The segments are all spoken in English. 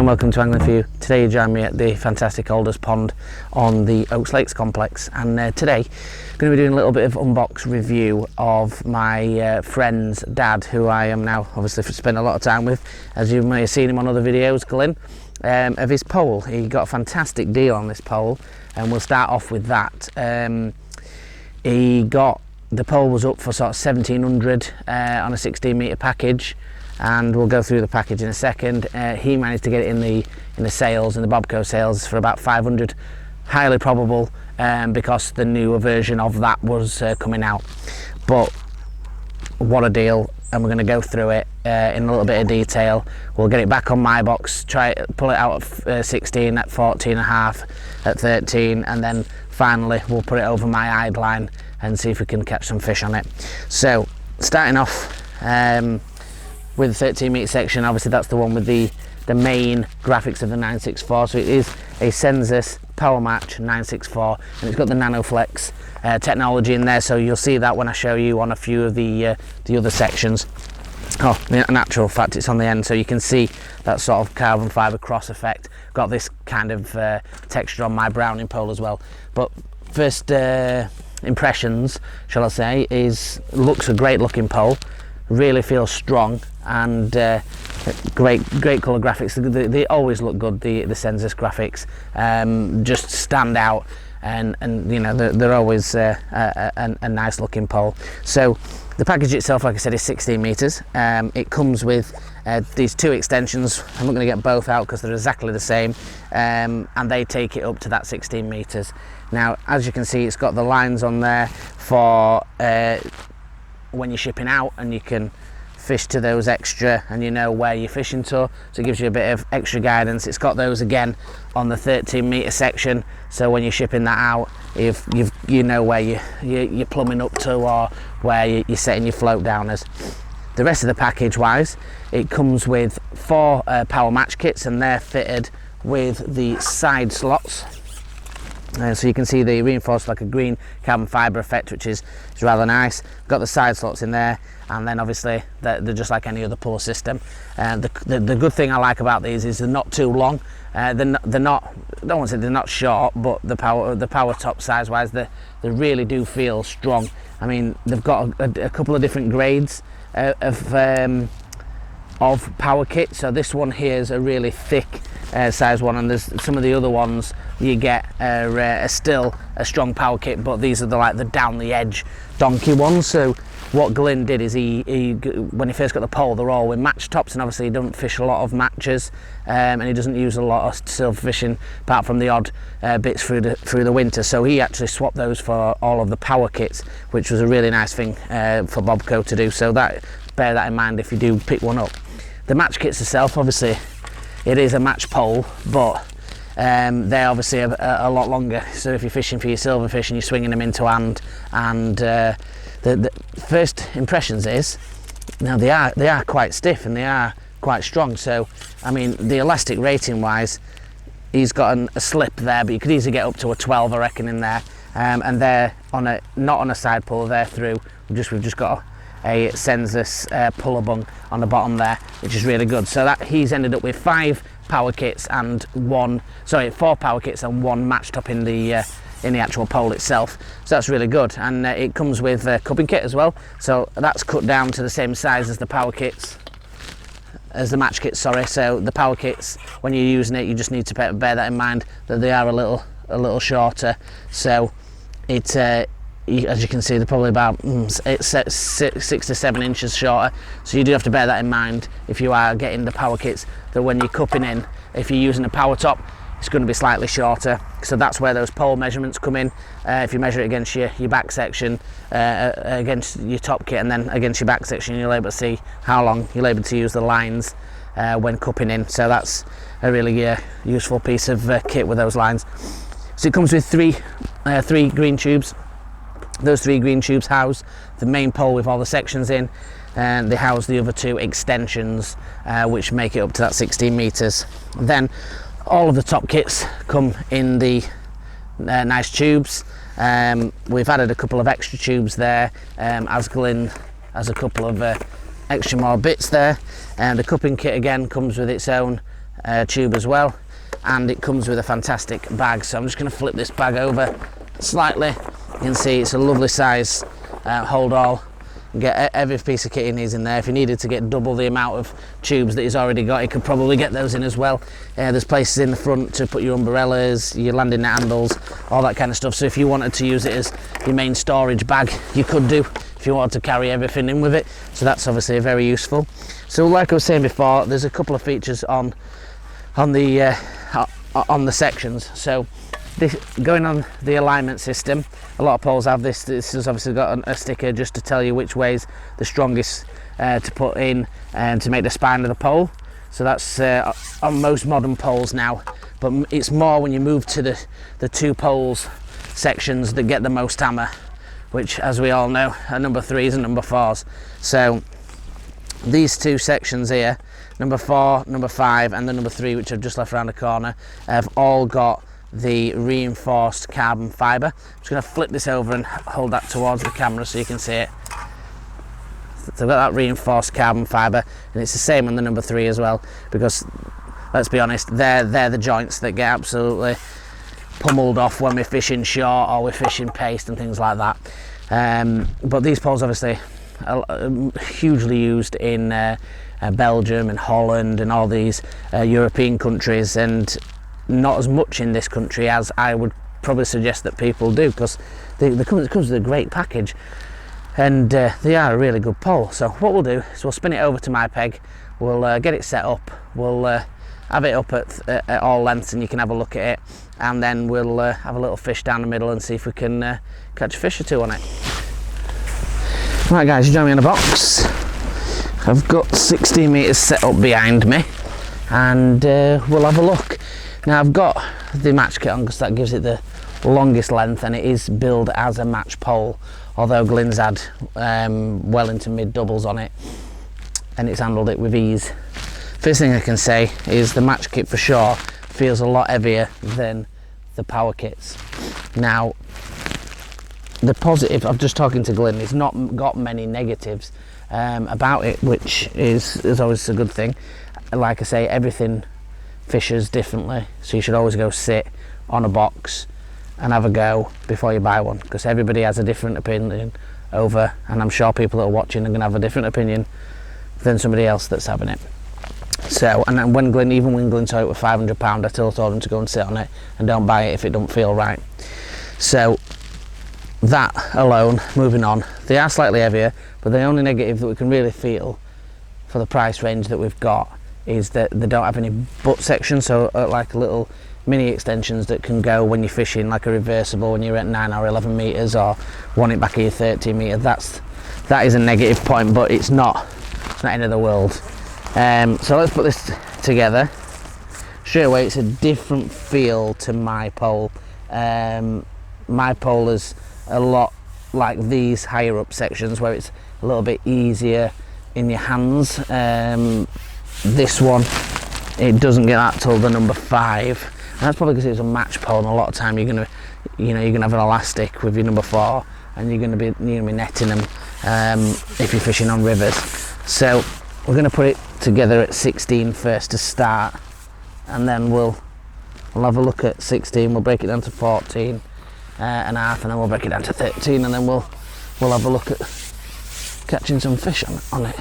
and welcome to Angling For You. Today you join me at the fantastic Alders Pond on the Oaks Lakes complex, and today I'm going to be doing a little bit of unbox review of my friend's dad, who I am now obviously spent a lot of time with, as you may have seen him on other videos, Glyn, of his pole. He got a fantastic deal on this pole, and we'll start off with that. The pole was up for sort of 1700 on a 16 metre package, and we'll go through the package in a second. He managed to get it in the sales, in the Bobco sales, for about 500, highly probable, because the newer version of that was coming out. But what a deal, and we're going to go through it in a little bit of detail. We'll get it back on my box, pull it out at 16, at 14 and a half, at 13, and then finally we'll put it over my eye line and see if we can catch some fish on it. So starting off with the 13 metre section, obviously that's the one with the main graphics of the 964. So it is a Sensas Power Match 964, and it's got the Nanoflex technology in there, so you'll see that when I show you on a few of the other sections. Oh, in actual fact, it's on the end, so you can see that sort of carbon fibre cross effect. Got this kind of texture on my Browning pole as well. But first impressions, shall I say, looks a great looking pole, really feels strong, and great colour graphics. They always look good, the Sensas graphics, just stand out, and you know, they're always a nice looking pole. So the package itself, like I said, is 16 metres. It comes with these two extensions. I'm not going to get both out because they're exactly the same, and they take it up to that 16 metres. Now, as you can see, it's got the lines on there for when you're shipping out, and you can fish to those extra, and you know where you're fishing to, so it gives you a bit of extra guidance. It's got those again on the 13 metre section, so when you're shipping that out, you know where you're plumbing up to, or where you're setting your float downers. The rest of the package wise, it comes with 4 power match kits, and they're fitted with the side slots. So you can see the reinforced like a green carbon fibre effect, which is rather nice. Got the side slots in there, and then obviously they're just like any other pull system. The good thing I like about these is they're not too long. They're not, I don't want to say they're not short, but the power top size wise, they really do feel strong. I mean, they've got a couple of different grades of power kit. So this one here is a really thick size one, and there's some of the other ones you get are still a strong power kit, but these are the down the edge donkey ones. So what Glyn did is he when he first got the pole, they're all with match tops, and obviously he doesn't fish a lot of matches, and he doesn't use a lot of silver fishing apart from the odd bits through the winter. So he actually swapped those for all of the power kits, which was a really nice thing for Bobco to do. So bear that in mind if you do pick one up. The match kits itself, obviously it is a match pole, but they're obviously a lot longer. So if you're fishing for your silverfish and you're swinging them into hand, and the first impressions is, now they are quite stiff and they are quite strong. So I mean, the elastic rating wise, he's got a slip there, but you could easily get up to a 12, I reckon, in there. And they're not on a side pull, they're through. We've just got a Sensas puller bung on the bottom there, which is really good. So that he's ended up with 4 power kits and 1 match top in the actual pole itself. So that's really good, and it comes with a cupping kit as well. So that's cut down to the same size as the power kits, as the match kits. Sorry. So the power kits, when you're using it, you just need to bear that in mind, that they are a little shorter. So it. As you can see, they're probably about 6 to 7 inches shorter, so you do have to bear that in mind if you are getting the power kits, that when you're cupping in, if you're using a power top, it's going to be slightly shorter. So that's where those pole measurements come in. If you measure it against your back section, against your top kit, and then against your back section, you'll be able to see how long you're able to use the lines when cupping in. So that's a really useful piece of kit with those lines. So it comes with three green tubes. Those 3 green tubes house the main pole with all the sections in, and they house the other 2 extensions, which make it up to that 16 metres. Then all of the top kits come in the nice tubes. We've added a couple of extra tubes there, as Glyn has a couple of extra more bits there, and the cupping kit again comes with its own tube as well, and it comes with a fantastic bag. So I'm just going to flip this bag over slightly. You can see it's a lovely size hold all. Get every piece of kit he needs in there. If he needed to get double the amount of tubes that he's already got, he could probably get those in as well. There's places in the front to put your umbrellas, your landing net handles, all that kind of stuff. So if you wanted to use it as your main storage bag, you could do, if you wanted to carry everything in with it. So that's obviously very useful. So like I was saying before, there's a couple of features on the sections. So this, going on the alignment system, a lot of poles have this. This has obviously got a sticker just to tell you which way's the strongest to put in and to make the spine of the pole. So that's on most modern poles now, but it's more when you move to the two poles sections that get the most hammer, which, as we all know, are number 3s and number 4s. So these two sections here, number 4, number 5 and the number 3, which I've just left around the corner, have all got the reinforced carbon fibre. I'm just going to flip this over and hold that towards the camera so you can see it. So I've got that reinforced carbon fibre, and it's the same on the number 3 as well, because let's be honest, they're the joints that get absolutely pummeled off when we're fishing short or we're fishing paste and things like that. But these poles obviously are hugely used in Belgium and Holland and all these European countries, and not as much in this country as I would probably suggest that people do, because it comes with a great package, and they are a really good pole. So what we'll do is we'll spin it over to my peg, we'll get it set up, we'll have it up at all lengths and you can have a look at it, and then we'll have a little fish down the middle and see if we can catch a fish or two on it. Right guys, you join me in a box. I've got 16 metres set up behind me, and we'll have a look. Now I've got the match kit on because that gives it the longest length, and it is billed as a match pole, although Glyn's had well into mid doubles on it and it's handled it with ease. First thing I can say is the match kit for sure feels a lot heavier than the power kits. Now the positive, I'm just talking to Glyn, he's not got many negatives about it, which is always a good thing. Like I say, everything fishes differently, so you should always go sit on a box and have a go before you buy one, because everybody has a different opinion over, and I'm sure people that are watching are going to have a different opinion than somebody else that's having it. So, and then when Glyn saw it was £500, I still told him to go and sit on it and don't buy it if it don't feel right. So that alone, moving on, they are slightly heavier, but the only negative that we can really feel for the price range that we've got is that they don't have any butt section, so like little mini extensions that can go when you're fishing, like a reversible when you're at 9 or 11 metres, or want it back at your 13 metre. That is a negative point, but it's not end of the world. So let's put this together. Straight away, it's a different feel to my pole. My pole is a lot like these higher up sections where it's a little bit easier in your hands. This one, it doesn't get that till the number 5, and that's probably because it's a match pole, and a lot of time you're gonna have an elastic with your number 4, and you're gonna be netting them if you're fishing on rivers. So we're gonna put it together at 16 first to start, and then we'll have a look at 16. We'll break it down to 14 and a half, and then we'll break it down to 13, and then we'll have a look at catching some fish on it.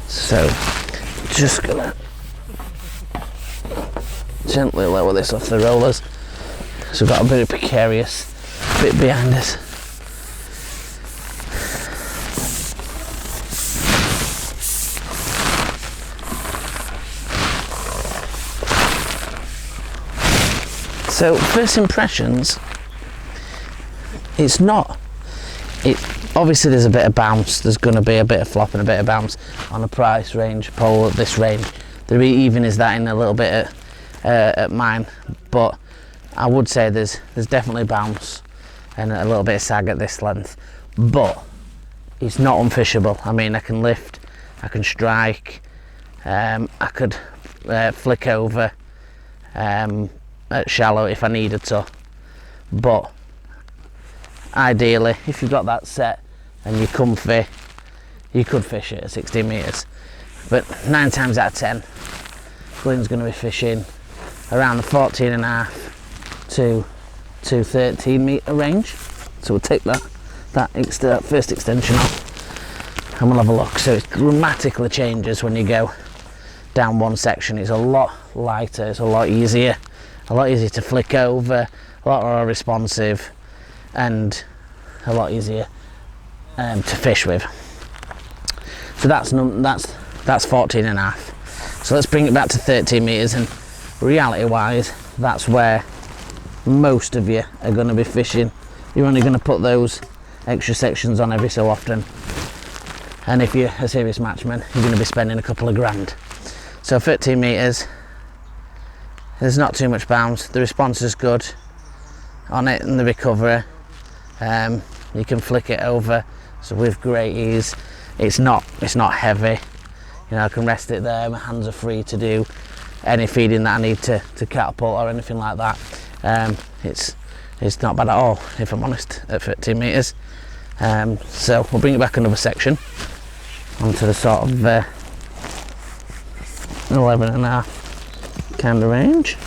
So just gonna gently lower this off the rollers, so we've got a bit of precarious bit behind us. So first impressions, obviously there's a bit of bounce, there's going to be a bit of flop and a bit of bounce on a price range pole at this range. There even is that in a little bit at mine, but I would say there's definitely bounce and a little bit of sag at this length, but it's not unfishable. I mean, I can lift, I can strike, I could flick over at shallow if I needed to, but ideally if you've got that set and you're comfy, you could fish it at 16 metres. but 9 times out of 10, Glenn's going to be fishing around the 14.5 to 13 metre range. So we'll take that first extension off and we'll have a look. So it dramatically changes when you go down one section. It's a lot lighter, it's a lot easier to flick over, a lot more responsive, and a lot easier to fish with. So that's 14.5. So let's bring it back to 13 metres, and reality wise, that's where most of you are going to be fishing. You're only going to put those extra sections on every so often, and if you're a serious matchman, you're going to be spending a couple of grand. So 13 metres, there's not too much bounce, the response is good on it, and the recovery, you can flick it over so with great ease. It's not heavy, you know, I can rest it there, my hands are free to do any feeding that I need to catapult or anything like that. It's not bad at all, if I'm honest, at 13 metres. So we'll bring it back another section onto the sort of 11.5 kind of range,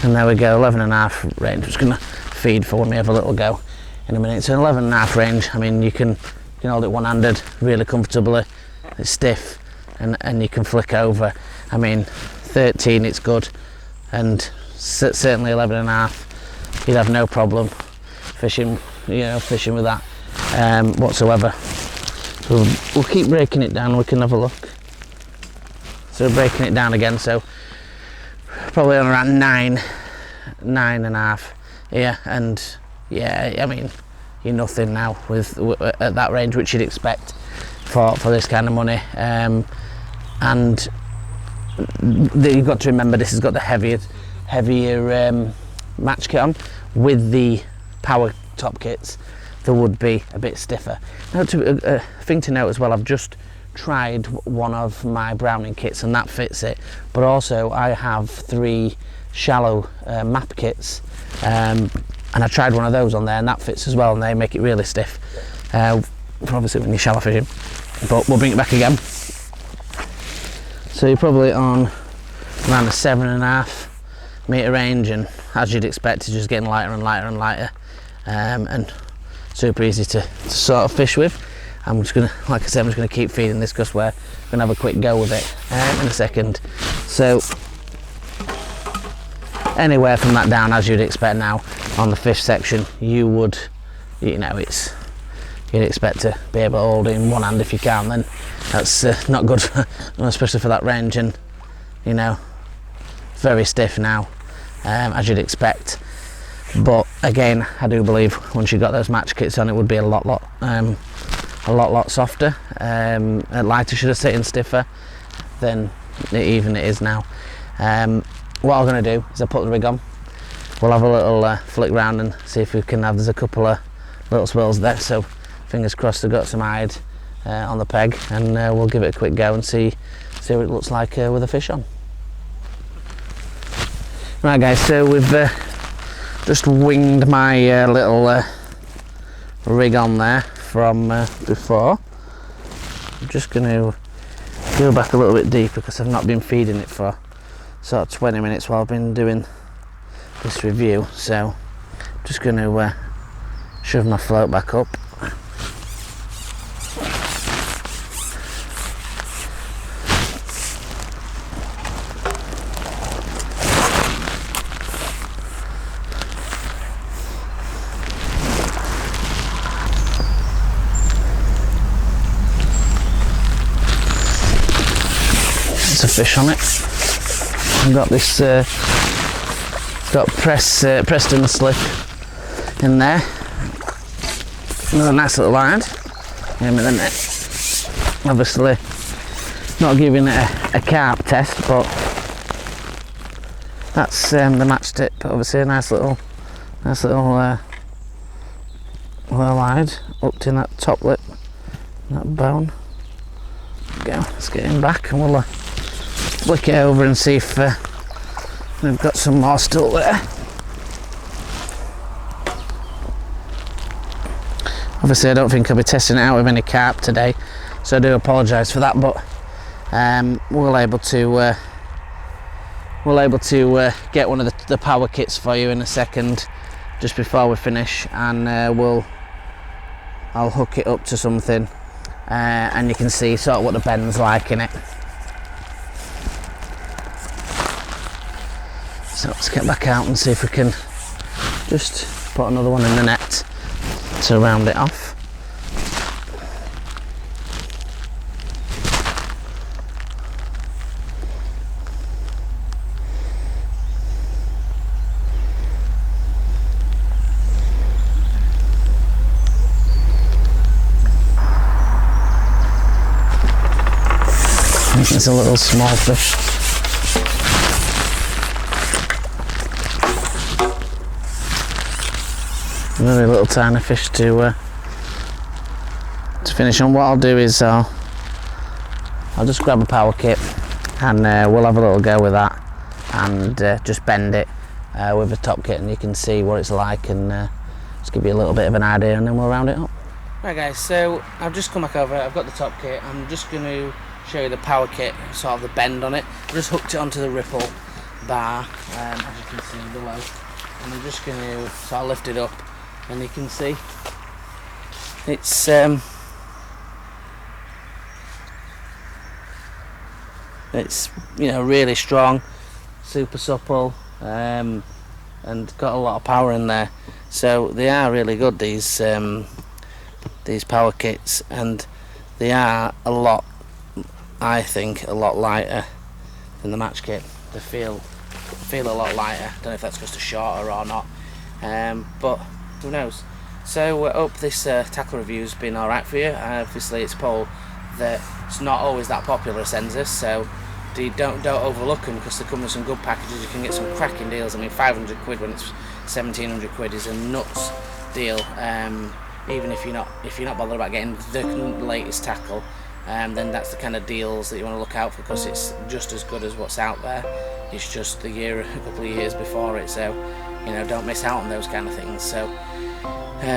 and there we go, 11.5 range. I'm just going to feed for when we have a little go in a minute. So 11.5 range, I mean, you can hold it one-handed really comfortably, it's stiff, and you can flick over. I mean, 13 it's good, and certainly 11.5 you'd have no problem fishing with that whatsoever. So we'll keep breaking it down, we can have a look. So breaking it down again, so probably on around 9.5 here, and yeah, I mean, you're nothing now with at that range, which you'd expect for this kind of money. And you've got to remember, this has got the heavier match kit on. With the power top kits, they would be a bit stiffer. Now, a thing to note as well, I've just tried one of my Browning kits and that fits it, but also I have 3 shallow map kits, and I tried one of those on there and that fits as well, and they make it really stiff, obviously when you're shallow fishing. But we'll bring it back again. So you're probably on around the 7.5 metre range, and as you'd expect, it's just getting lighter and lighter and lighter, and super easy to sort of fish with. I'm just going to, like I said, I'm just going to keep feeding this because we're going to have a quick go with it in a second. So anywhere from that down, as you'd expect now on the fish section, you'd expect to be able to hold it in one hand. If you can, then that's not good, especially for that range, and you know, very stiff now, as you'd expect. But again, I do believe once you've got those match kits on, it would be a lot softer, lighter, should I say, and stiffer than it is now. What I'm going to do is I'll put the rig on, we'll have a little flick round and see if we can have, there's a couple of little swirls there, so fingers crossed they've got some hide on the peg, and we'll give it a quick go and see what it looks like with a fish on. Right guys, so we've just winged my little rig on there from before. I'm just going to go back a little bit deeper because I've not been feeding it for sort of 20 minutes while I've been doing this review, so I'm just going to shove my float back up. A fish on it. I've got this got Preston slip in there, another nice little line in the net. Obviously not giving it a carp test, but that's the match tip. Obviously a nice little line up in that top lip, that bone. There we go, let's get him back and we'll flick it over and see if we've got some more still there. Obviously I don't think I'll be testing it out with any carp today. so I do apologise for that, but we'll able to get one of the power kits for you in a second, just before we finish, and I'll hook it up to something, and you can see sort of what the bend's like in it. So let's get back out and see if we can just put another one in the net to round it off. There's a little small fish. Very little tiny fish to finish on. What I'll do is I'll just grab a power kit, and we'll have a little go with that, and just bend it with the top kit, and you can see what it's like, and just give you a little bit of an idea, and then we'll round it up. Right guys, so I've just come back over, I've got the top kit. I'm just going to show you the power kit, sort of the bend on it. I've just hooked it onto the ripple bar, as you can see below, and I'm just going to sort of lift it up, and you can see it's you know, really strong, super supple, and got a lot of power in there. So they are really good, these power kits, and they are a lot, I think, a lot lighter than the match kit. They feel a lot lighter. Don't know if that's just a shorter or not, but who knows. So I hope this tackle review's been alright for you. Obviously it's a pole that it's not always that popular at Sensas, so don't overlook them, because they come with some good packages. You can get some cracking deals. I mean, 500 quid when it's 1700 quid is a nuts deal. Even if you're not bothered about getting the latest tackle, then that's the kind of deals that you want to look out for, because it's just as good as what's out there. It's just a couple of years before it, so you know, don't miss out on those kind of things. So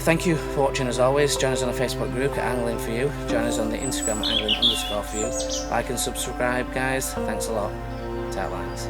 thank you for watching as always. Join us on the Facebook group at Angling For You. Join us on the Instagram at Angling_for You. Like and subscribe, guys. Thanks a lot. Tight lines.